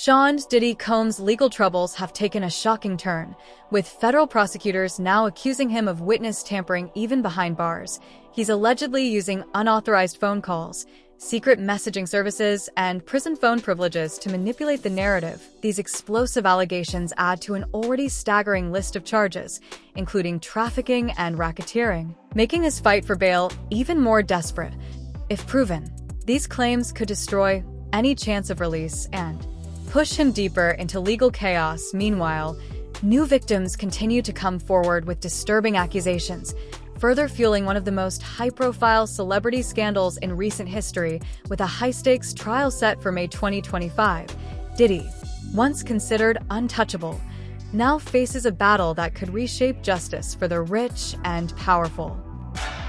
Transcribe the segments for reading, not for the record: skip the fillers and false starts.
Sean Diddy Combs' legal troubles have taken a shocking turn, with federal prosecutors now accusing him of witness tampering even behind bars. He's allegedly using unauthorized phone calls, secret messaging services, and prison phone privileges to manipulate the narrative. These explosive allegations add to an already staggering list of charges, including trafficking and racketeering, making his fight for bail even more desperate. If proven, these claims could destroy any chance of release and push him deeper into legal chaos. Meanwhile, new victims continue to come forward with disturbing accusations, further fueling one of the most high-profile celebrity scandals in recent history. With a high-stakes trial set for May 2025, Diddy, once considered untouchable, now faces a battle that could reshape justice for the rich and powerful.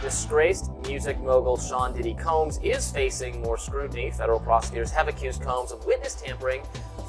Disgraced music mogul Sean Diddy Combs is facing more scrutiny. Federal prosecutors have accused Combs of witness tampering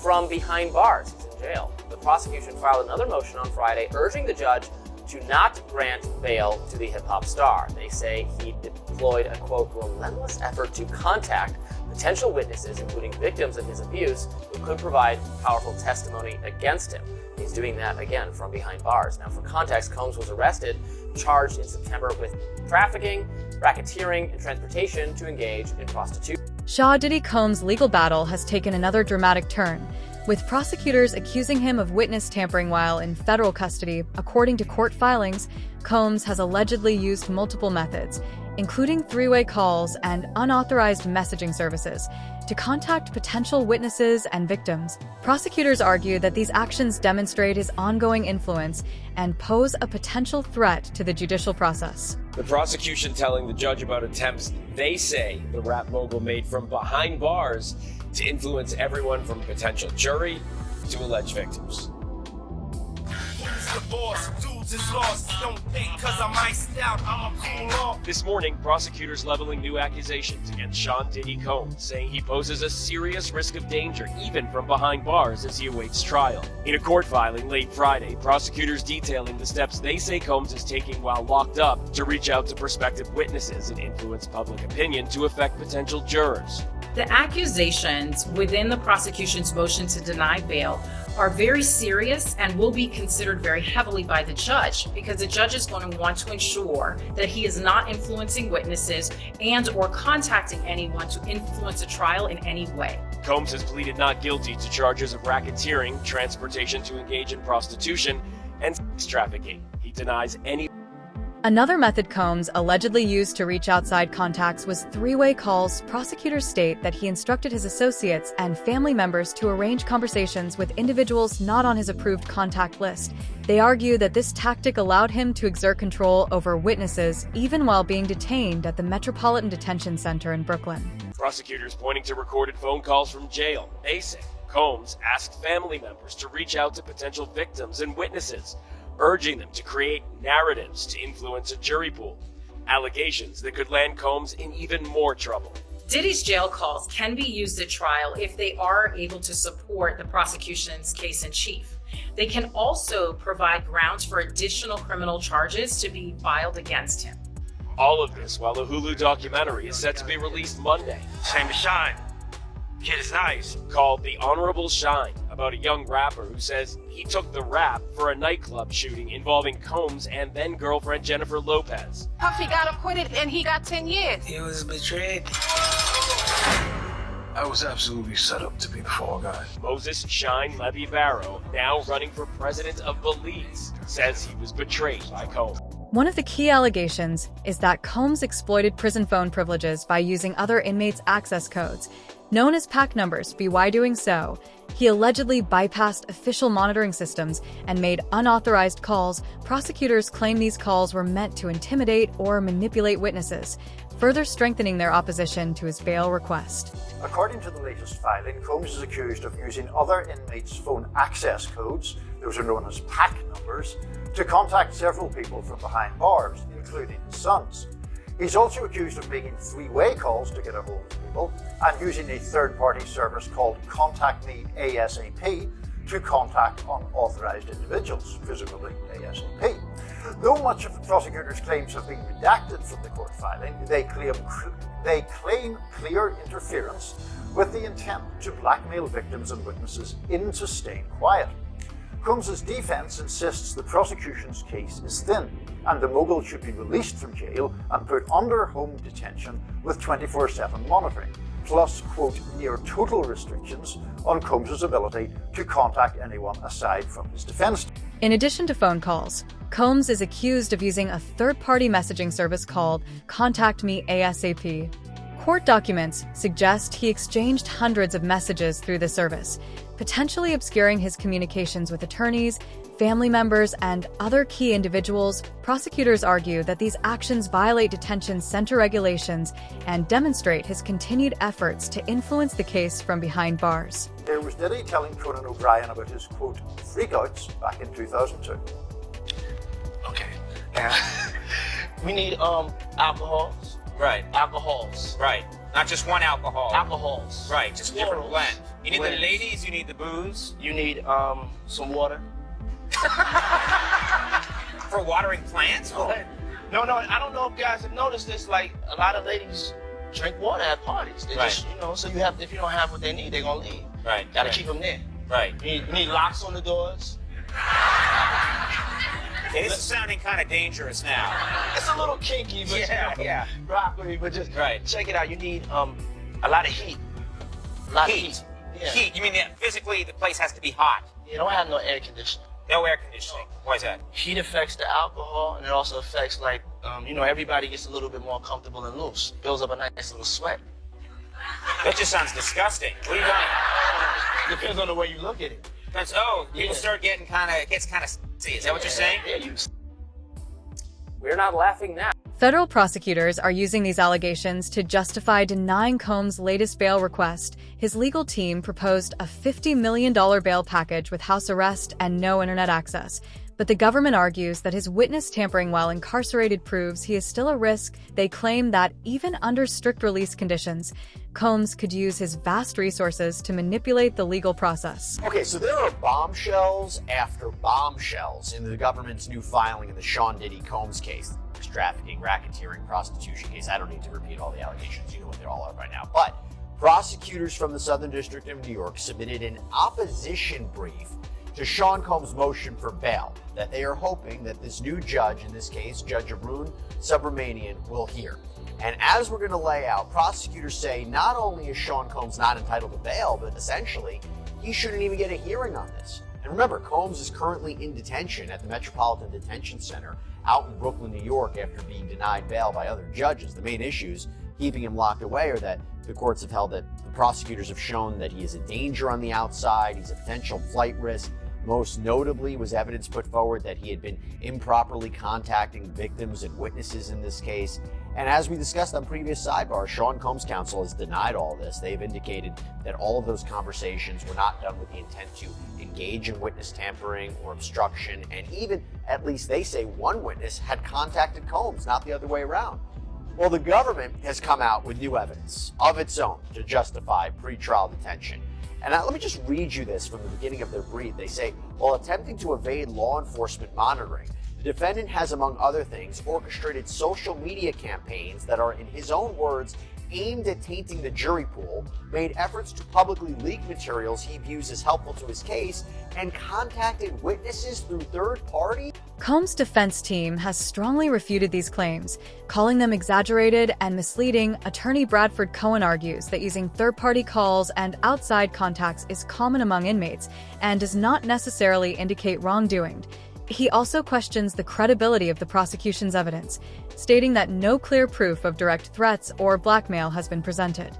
from behind bars. He's in jail. The prosecution filed another motion on Friday urging the judge to not grant bail to the hip-hop star. They say he deployed a, quote, relentless effort to contact potential witnesses, including victims of his abuse, who could provide powerful testimony against him. He's doing that, again, from behind bars. Now, for context, Combs was arrested, charged in September with trafficking, racketeering, and transportation to engage in prostitution. Sean Diddy Combs' legal battle has taken another dramatic turn, with prosecutors accusing him of witness tampering while in federal custody. According to court filings, Combs has allegedly used multiple methods, including three-way calls and unauthorized messaging services, to contact potential witnesses and victims. Prosecutors argue that these actions demonstrate his ongoing influence and pose a potential threat to the judicial process. The prosecution telling the judge about attempts they say the rap mogul made from behind bars to influence everyone from potential jury to alleged victims. This morning, prosecutors leveling new accusations against Sean Diddy Combs, saying he poses a serious risk of danger even from behind bars as he awaits trial. In a court filing late Friday, prosecutors detailing the steps they say Combs is taking while locked up to reach out to prospective witnesses and influence public opinion to affect potential jurors. The accusations within the prosecution's motion to deny bail are very serious and will be considered very heavily by the judge, because the judge is going to want to ensure that he is not influencing witnesses and or contacting anyone to influence a trial in any way. Combs has pleaded not guilty to charges of racketeering, transportation to engage in prostitution, and sex trafficking. He denies any. Another method Combs allegedly used to reach outside contacts was three-way calls. Prosecutors state that he instructed his associates and family members to arrange conversations with individuals not on his approved contact list. They argue that this tactic allowed him to exert control over witnesses even while being detained at the Metropolitan Detention Center in Brooklyn. Prosecutors pointing to recorded phone calls from jail. They say Combs asked family members to reach out to potential victims and witnesses, urging them to create narratives to influence a jury pool. Allegations that could land Combs in even more trouble. Diddy's jail calls can be used at trial if they are able to support the prosecution's case in chief. They can also provide grounds for additional criminal charges to be filed against him. All of this while a Hulu documentary is set to be released Monday. Shame to Shine. Kid is nice. Called The Honorable Shine, about a young rapper who says he took the rap for a nightclub shooting involving Combs and then girlfriend Jennifer Lopez. Puffy got acquitted and he got 10 years. He was betrayed. I was absolutely set up to be the fall guy. Moses Shine Levy Barrow, now running for president of Belize, says he was betrayed by Combs. One of the key allegations is that Combs exploited prison phone privileges by using other inmates' access codes, known as PAC numbers. By doing so, he allegedly bypassed official monitoring systems and made unauthorized calls. Prosecutors claim these calls were meant to intimidate or manipulate witnesses, further strengthening their opposition to his bail request. According to the latest filing, Combs is accused of using other inmates' phone access codes, those are known as PAC numbers, to contact several people from behind bars, including his sons. He's also accused of making three-way calls to get a hold of people and using a third-party service called Contact Me ASAP to contact unauthorized individuals, presumably ASAP. Though much of the prosecutor's claims have been redacted from the court filing, they claim clear interference with the intent to blackmail victims and witnesses into staying quiet. Combs's defense insists the prosecution's case is thin, and the mogul should be released from jail and put under home detention with 24/7 monitoring, plus, quote, near total restrictions on Combs's ability to contact anyone aside from his defense. In addition to phone calls, Combs is accused of using a third-party messaging service called Contact Me ASAP. Court documents suggest he exchanged hundreds of messages through the service, potentially obscuring his communications with attorneys, family members, and other key individuals. Prosecutors argue that these actions violate detention center regulations and demonstrate his continued efforts to influence the case from behind bars. There was Diddy telling Conan O'Brien about his, quote, freakouts back in 2002. Okay. Now, we need alcohols. Right. Alcohols. Right. Not just one alcohol. Alcohols. Right. Just different Plurals. blend. You need the Blends. ladies, you need the booze. You need some water. For watering plants? No, I don't know if you guys have noticed this. Like, a lot of ladies drink water at parties. They Right. just, so you have, if you don't have what they need, they're gonna leave. Right. Gotta right. keep them there. Right. You need locks on the doors. Okay, this is sounding kind of dangerous now. It's a little kinky, but Yeah. broccoli, but just Right. check it out. You need a lot of heat. A lot of heat. Yeah. Heat. You mean that physically the place has to be hot? You don't have no air conditioning. No air conditioning. Why is that? Heat affects the alcohol, and it also affects, like, everybody gets a little bit more comfortable and loose. Builds up a nice little sweat. That just sounds disgusting. What are you talking Depends on the way you look at it. about? People start getting gets kind of see. Is that what you're saying? Yeah, We're not laughing now. Federal prosecutors are using these allegations to justify denying Combs' latest bail request. His legal team proposed a $50 million bail package with house arrest and no internet access. But the government argues that his witness tampering while incarcerated proves he is still a risk. They claim that even under strict release conditions, Combs could use his vast resources to manipulate the legal process. Okay, so there are bombshells after bombshells in the government's new filing in the Sean Diddy Combs case. This trafficking, racketeering, prostitution case. I don't need to repeat all the allegations. You know what they all are by now. But prosecutors from the Southern District of New York submitted an opposition brief to Sean Combs' motion for bail that they are hoping that this new judge, in this case, Judge Arun Subramanian, will hear. And as we're going to lay out, prosecutors say not only is Sean Combs not entitled to bail, but essentially he shouldn't even get a hearing on this. And remember, Combs is currently in detention at the Metropolitan Detention Center out in Brooklyn, New York, after being denied bail by other judges. The main issues keeping him locked away are that the courts have held that the prosecutors have shown that he is a danger on the outside, he's a potential flight risk. Most notably was evidence put forward that he had been improperly contacting victims and witnesses in this case. And as we discussed on previous sidebars, Sean Combs' counsel has denied all this. They've indicated that all of those conversations were not done with the intent to engage in witness tampering or obstruction. And even, at least they say, one witness had contacted Combs, not the other way around. Well, the government has come out with new evidence of its own to justify pretrial detention. And let me just read you this from the beginning of their brief. They say, while attempting to evade law enforcement monitoring, the defendant has, among other things, orchestrated social media campaigns that are, in his own words, aimed at tainting the jury pool, made efforts to publicly leak materials he views as helpful to his case, and contacted witnesses through third party. Combs' defense team has strongly refuted these claims, calling them exaggerated and misleading. Attorney Bradford Cohen argues that using third-party calls and outside contacts is common among inmates and does not necessarily indicate wrongdoing. He also questions the credibility of the prosecution's evidence, stating that no clear proof of direct threats or blackmail has been presented.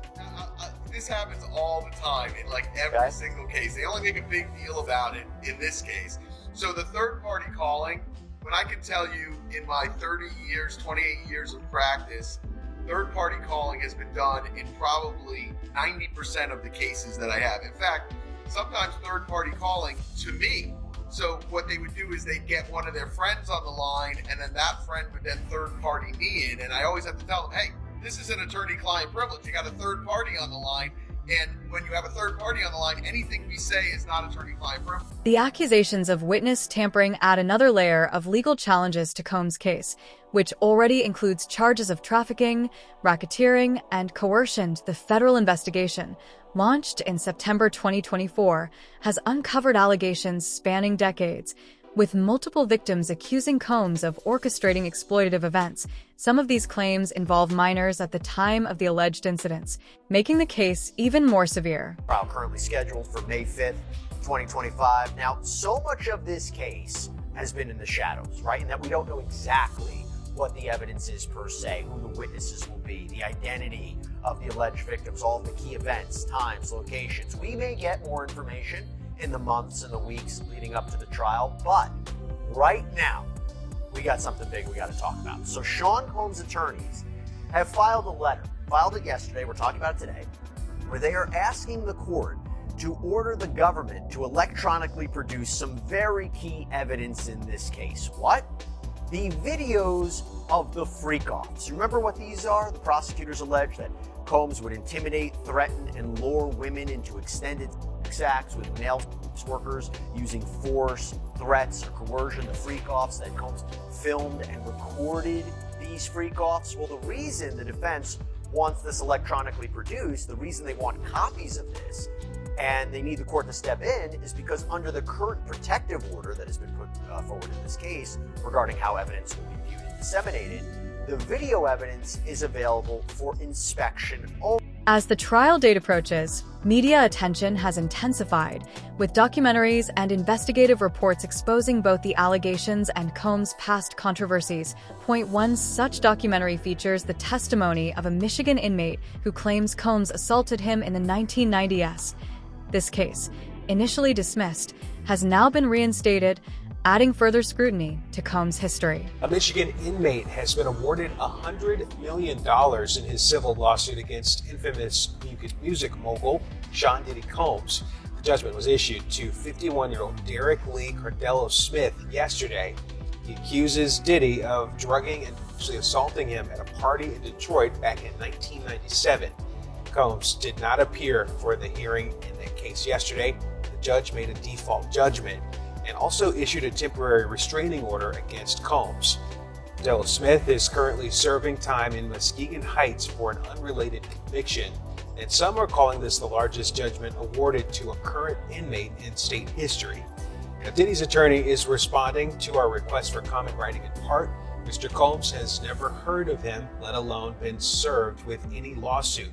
This happens all the time in like every single case. They only make a big deal about it in this case. So the third party calling, when I can tell you in my 28 years of practice, third party calling has been done in probably 90% of the cases that I have. In fact, sometimes third party calling to me. So what they would do is they'd get one of their friends on the line, and then that friend would then third party me in. And I always have to tell them, hey, this is an attorney-client privilege. You got a third party on the line. And when you have a third party on the line, anything we say is not attorney-client privilege. The accusations of witness tampering add another layer of legal challenges to Combs' case, which already includes charges of trafficking, racketeering, and coercion. The federal investigation, launched in September 2024, has uncovered allegations spanning decades, with multiple victims accusing Combs of orchestrating exploitative events. Some of these claims involve minors at the time of the alleged incidents, making the case even more severe. Trial currently scheduled for May 5th, 2025. Now, so much of this case has been in the shadows, right? And that we don't know exactly what the evidence is per se, who the witnesses will be, the identity of the alleged victims, all of the key events, times, locations. We may get more information in the months and the weeks leading up to the trial, but right now, we got something big we got to talk about. So Sean Combs' attorneys have filed a letter, filed it yesterday, we're talking about it today, where they are asking the court to order the government to electronically produce some very key evidence in this case. What? The videos of the freak-offs. Remember what these are? The prosecutors allege that Combs would intimidate, threaten, and lure women into extended sex acts with male sex workers using force, threats, or coercion. The freak-offs that Combs filmed and recorded these freak-offs. Well, the reason the defense wants this electronically produced, the reason they want copies of this, and they need the court to step in, is because under the current protective order that has been put forward in this case regarding how evidence will be viewed and disseminated, the video evidence is available for inspection only. As the trial date approaches, media attention has intensified, with documentaries and investigative reports exposing both the allegations and Combs' past controversies. One such documentary features the testimony of a Michigan inmate who claims Combs assaulted him in the 1990s. This case, initially dismissed, has now been reinstated, adding further scrutiny to Combs' history. A Michigan inmate has been awarded $100 million in his civil lawsuit against infamous music mogul Sean Diddy Combs. The judgment was issued to 51-year-old Derek Lee Cardello Smith yesterday. He accuses Diddy of drugging and actually assaulting him at a party in Detroit back in 1997. Combs did not appear for the hearing in the case yesterday. The judge made a default judgment and also issued a temporary restraining order against Combs. Cardello Smith is currently serving time in Muskegon Heights for an unrelated conviction, and some are calling this the largest judgment awarded to a current inmate in state history. Now, Diddy's attorney is responding to our request for comment, writing in part, Mr. Combs has never heard of him, let alone been served with any lawsuit.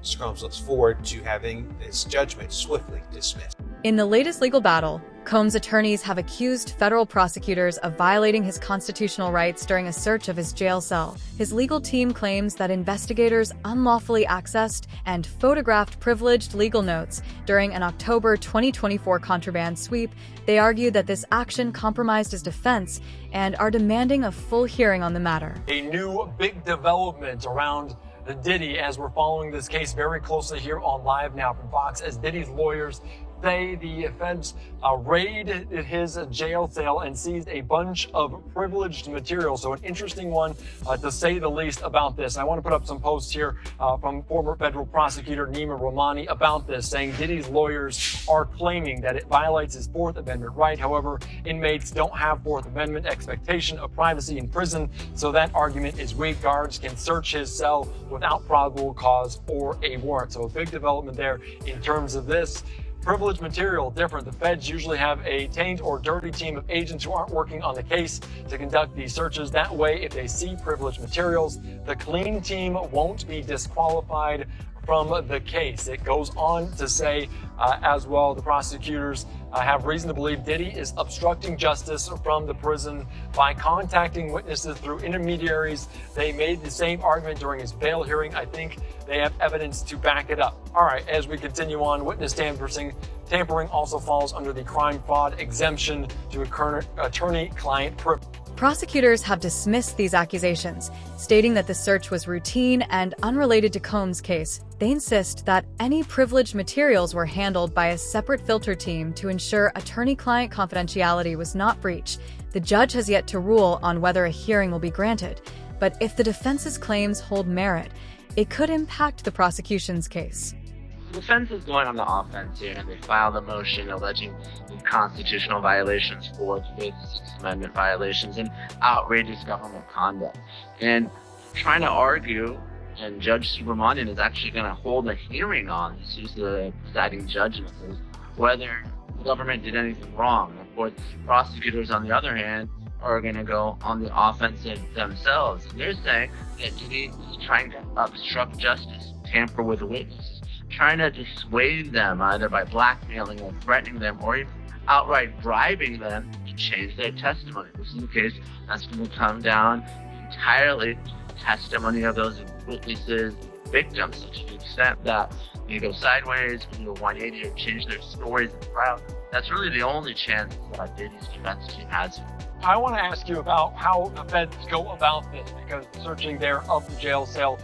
Mr. Combs looks forward to having this judgment swiftly dismissed. In the latest legal battle, Combs' attorneys have accused federal prosecutors of violating his constitutional rights during a search of his jail cell. His legal team claims that investigators unlawfully accessed and photographed privileged legal notes during an October 2024 contraband sweep. They argue that this action compromised his defense and are demanding a full hearing on the matter. A new big development around the Diddy, as we're following this case very closely here on Live Now from Fox, as Diddy's lawyers say the feds raided his jail cell and seized a bunch of privileged material. So an interesting one, to say the least, about this. I want to put up some posts here from former federal prosecutor Nima Rahmani about this, saying Diddy's lawyers are claiming that it violates his Fourth Amendment right. However, inmates don't have Fourth Amendment expectation of privacy in prison, so that argument is weak. Guards can search his cell without probable cause or a warrant. So a big development there in terms of this. Privileged material, different. The feds usually have a taint or dirty team of agents who aren't working on the case to conduct these searches. That way, if they see privileged materials, the clean team won't be disqualified from the case. It goes on to say as well, the prosecutors have reason to believe Diddy is obstructing justice from the prison by contacting witnesses through intermediaries. They made the same argument during his bail hearing. I think they have evidence to back it up. All right, as we continue on, witness tampering also falls under the crime fraud exemption to attorney-client privilege. Prosecutors have dismissed these accusations, stating that the search was routine and unrelated to Combs' case. They insist that any privileged materials were handled by a separate filter team to ensure attorney-client confidentiality was not breached. The judge has yet to rule on whether a hearing will be granted, but if the defense's claims hold merit, it could impact the prosecution's case. The defense is going on the offense here, and they filed a motion alleging constitutional violations, Fourth, Fifth, Sixth Amendment violations, and outrageous government conduct. And trying to argue, and Judge Subramanian is actually going to hold a hearing on this. He's the presiding judge in this, whether the government did anything wrong. Of course, prosecutors, on the other hand, are going to go on the offensive themselves. They're saying that Diddy is trying to obstruct justice, tamper with witnesses, trying to dissuade them either by blackmailing or threatening them, or even outright bribing them to change their testimony. This is the case that's going to come down entirely to testimony of those witnesses, victims, to the extent that they go sideways, when you go 180 or change their stories in the trial. That's really the only chance that Diddy's defense team has. I want to ask you about how the feds go about this, because searching there of the jail cell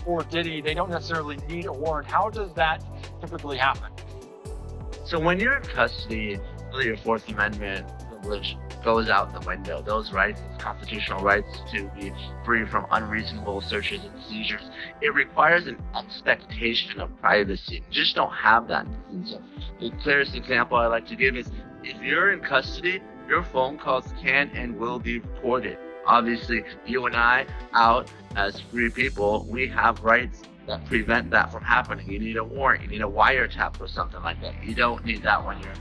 for Diddy, they don't necessarily need a warrant. How does that typically happen? So when you're in custody, really your Fourth Amendment privilege goes out the window. Those rights, constitutional rights to be free from unreasonable searches and seizures, it requires an expectation of privacy. You just don't have that. So the clearest example I like to give is if you're in custody, your phone calls can and will be recorded. Obviously, you and I, out as free people, we have rights that prevent that from happening. You need a warrant, you need a wiretap or something like that. You don't need that when you're